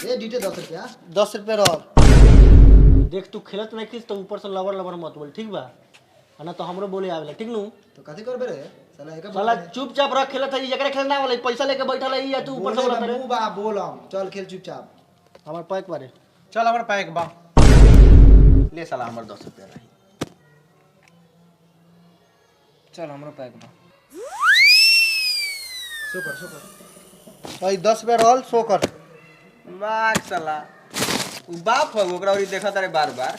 ये डीटे 10 रुपया। 10 रुपये रह। देख तू खेलत नहीं खींच तो ऊपर से लवर लवर मत बोल, ठीक बा? ना तो हमरो बोले आवेला, ठीक नु? तो कथी करबे रे साला? एक साला चुपचाप रख, खेलत है जकरा खेलना वाला पैसा लेके बैठल है या तू ऊपर से बोलत रे? मुंह बा बोलम, चल खेल चुपचाप। हमर पैक बारे चल हमर पैक बा ले साला हमर 10 रुपया रही। चल हमरो पैक बा। सो कर। भाई 10 रुपये रहल, 100 कर। मार साला उ बाप हो ओकरा और देखत रे बार-बार।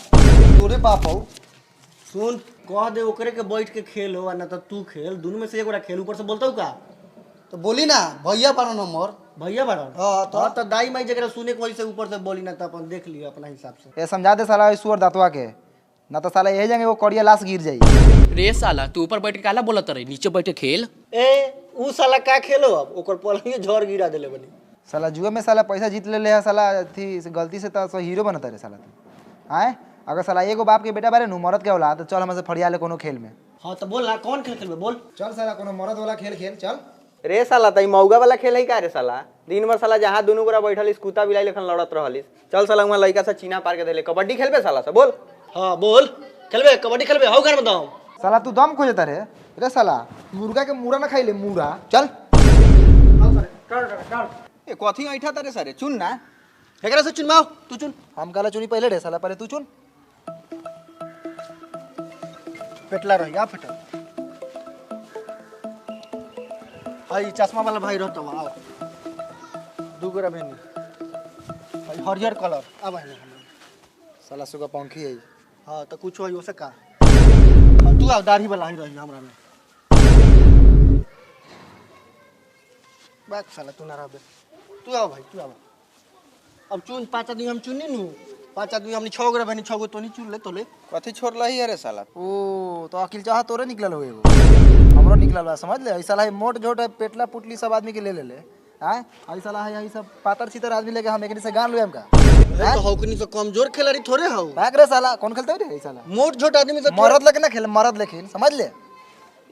तोरे बाप हो। सुन, कह दे ओकरे के बैठ के खेल हो ना तो तू खेल, दोनों में से एगोरा खेल। ऊपर से बोलता हूँ का? तो बोली ना भैया बारो नंबर। भैया बारन? हाँ, तो दाई माई जगह सुने के वजह से ऊपर से बोली ना तो अपन देख लियो अपना हिसाब से। ये समझा दे साला सुअर दातवा के, ना तो साला यही जाएंगे वो कड़िया लाश गिर जाई। रे साला तू ऊपर बैठ के काला बोलत रही, नीचे बैठ के खेल। ए ऊ साला का खेलो अब? ओकर पलंग झड़ गिरा देले बनी। साला जुए में साला पैसा जीत ले है साला थी गलती से तो हीरो बनता रे साला तू। आए अगर साला एगो बाप के बेटा बारे नु मरद के औलाद तो चल हमसे फड़िया ले कोनो खेल में। हाँ तो बोल ना कौन खेल खेलबे बोल। चल साला कोनो मरद वाला खेल खेल चल। रे साला तई मौगा वाला खेल है का रे साला? दिन भर साला जहां दोनों गोरा बैठल इस कुत्ता बिलाई लेखन लड़त रहलिस। चल साला वहां लइका से चीना पार के देले। कबड्डी खेलबे साला से बोल। हाँ बोल, खेलबे कबड्डी खेलबे? हाउ घर बताओ। साला तू दम खोजता रे साला मुर्गा के मुरा ना खाई ले मुरा। चल ए कथी ऐठा तारे सारे चुन ना। एकरा से चुनवाओ, तू चुन। हम काला चुनी पहले रे साला, पहले तू चुन। पेटला रह गया फेटल। भाई चश्मा वाला भाई रहता हुआ आओ। दू गोरा बहनी भाई हरियर कलर अब है। साला सुगा पंखी है। हाँ तो कुछ हो ओसे का। हाँ, तू आओ दाढ़ी वाला ही रही हमरा में। बात साला तू ना रहबे। तू आओ भाई, तू आओ। अब चुन 5 आदमी हम चुनी नु। 5 आदमी हमनी 6 गोरा बहनी 6 गो तो नहीं चुन ले तो ले। कथी छोड़ लही है रे साला? ओ तो अकिल चाह तोरे निकलल हो एगो, हमरो निकलल बा समझ ले। ऐसा है मोट झोट पेटला पुटली सब आदमी के ले ले हां। ऐसा है सब पातर सीतर आदमी लेके हम एकनी से गान लुएम का। तो हौकनी से कमजोर खिलाड़ी थोड़े हो। भाग रे साला कौन खेलते रे साला? मोट छोट आदमी से मरद लेके ना खेल, मरद लेकिन समझ ले।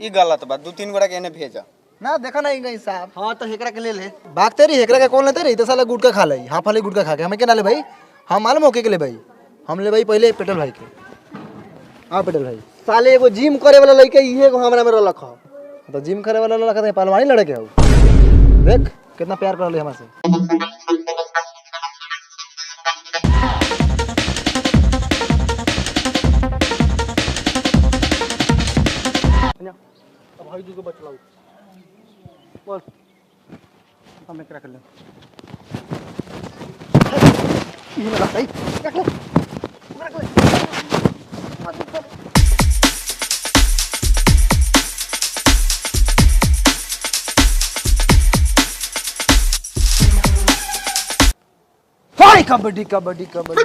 ई गलत बात। 2-3 गोरा के एने भेजा ना देखा नहीं गई साहब। हाँ तो हेकरा के ले ले। भागते रही हेकरा के कौन लेते रही? तो साला गुटका खा लई, हाफ वाली गुटका खा के हमें क्या ना ले भाई? हम मालूम होके के ले भाई, हम ले भाई पहले पेटल भाई के। हाँ पेटल भाई साले एगो जिम करे वाला लड़के इहे को हमरा में रलख हो। तो जिम करे वाला लड़का है पहलवानी लड़के के हो। देख कितना प्यार कर ले हमसे। अब भाई दूगो बचलाऊ बोल। हम एकरा कर ले। ये लगा सही रख ले, रख ले। कबड्डी कबड्डी कबड्डी।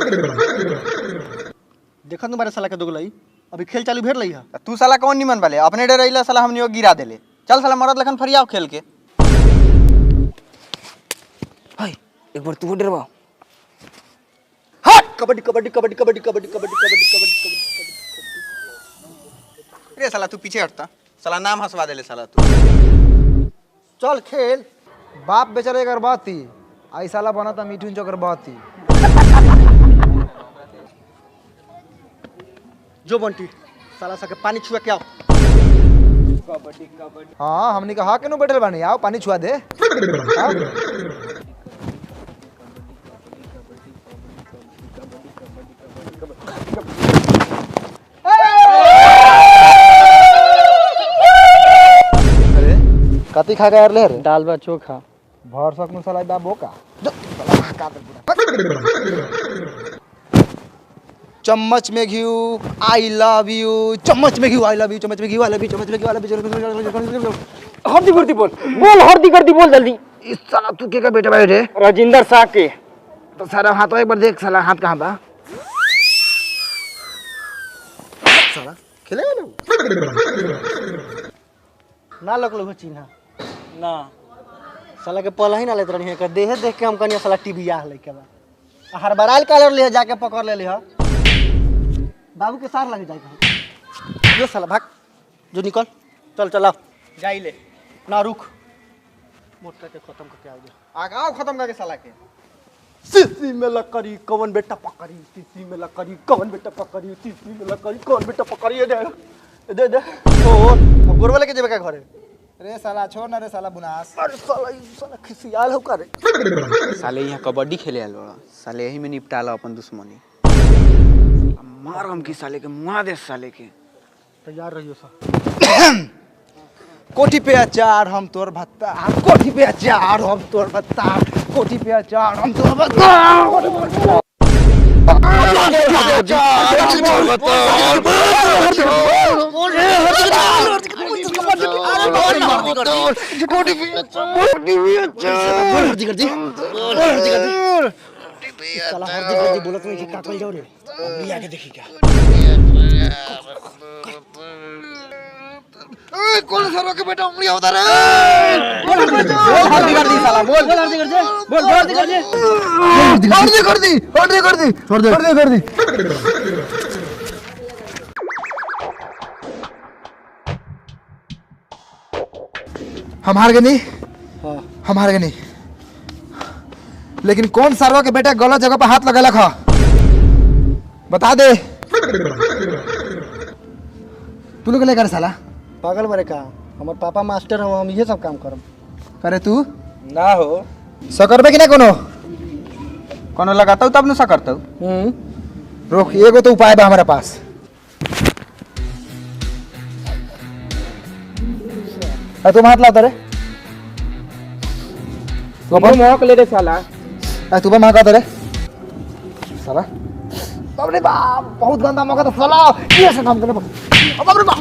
देखा तुम्हारे साला के दोगलाई अभी खेल चालू भेर लई है। तू साला कौन निमन वाले अपने डर रहिला साला हमनी गिरा देले। चल साला मरद लखन फरियाव खेल के। हाय एक बार तू डरवा। हट कबड्डी कबड्डी कबड्डी कबड्डी कबड्डी कबड्डी कबड्डी कबड्डी कबड्डी। रे साला तू पीछे हटता साला नाम हंसवा देले साला तू। चल खेल। बाप बेचारे कर बात थी आई साला बना था मीठू चोकर बात थी। जो बंटी साला सा के पानी छुआ के आओ। हाँ हमने कहा के नु बैठल बानी, आओ पानी छुआ दे। आओ। अरे कति खा गया रे? दाल बा चोखा भर सकनु साला बा बोका। चम्मच में घी आई लव यू, चम्मच में घी आई लव यू, चम्मच में घी आई लव यू, चम्मच में घी आई लव यू। हर्दी गर्दी बोल बोल, हर्दी गर्दी बोल जल्दी। इस साला तू के का बेटा भाई रे? राजेंद्र शाह के। तो सारा हाथ एक बार देख साला हाथ कहाँ बा? साला खेलेगा ना? ना लगलो हो चिन्हा ना साला के पल ही ना लेत रहनी है। देह देख के हम कनिया साला टीवी आ लेके बा हर बराल कालर ले जाके पकड़ ले लिया। बाबू के साथ लग जाएगा। ये साला भाग जो निकल। चल चलाओ जाई ले ना, रुक मोटर के खत्म करके आ गया। आगाओ खत्म करके साला के। 5 सीसी में लकड़ी कौन बेटा पकड़ी, सीसी में लकड़ी कौन बेटा पकड़ी, सीसी में लकड़ी कौन बेटा पकड़ी। दे दे ओ अब गोरवा लेके जेबे का घरे। रे साला छोड़ ना रे साला बुनास। अरे साला ई साला खिसियाल हो करे। साले यहाँ कबड्डी खेले आल बड़ा, साले यही में निपटाला अपन दुश्मनी। मार हम की साले के मुआ दे साले के। तैयार रहियो सा। कोठी पे अचार हम तोर भत्ता, कोठी पे अचार हम तोर भत्ता, कोठी पे अचार हम तोर भत्ता। साला हर्दी गर्दी बोलत नहीं कि का कल जाओ रे। अब लिया के देखी क्या। कौन सा रोके बेटा उंगली होता रे? हर्दी गर्दी साला बोल हर्दी गर्दी बोल हर्दी गर्दी कर दी। हम हार गए नहीं, हम हार गए नहीं, लेकिन कौन सारवा के बेटा गलत जगह पर हाथ लगा खा बता दे। तू लोग कर साला पागल बरे का, हमार पापा मास्टर हो, हम ये सब काम करब। करे तू ना हो सकरबे कि ना कोनो कोनो लगाता हूँ तब न सकरता हूँ। रोक, एगो तो उपाय बा हमारे पास। तुम हाथ लाता रे, मौक ले रे साला। तू बा मांगा रे साला। बाप रे बाप, बहुत गंदा मौका था साला, ये से काम करने। बाप रे बाप।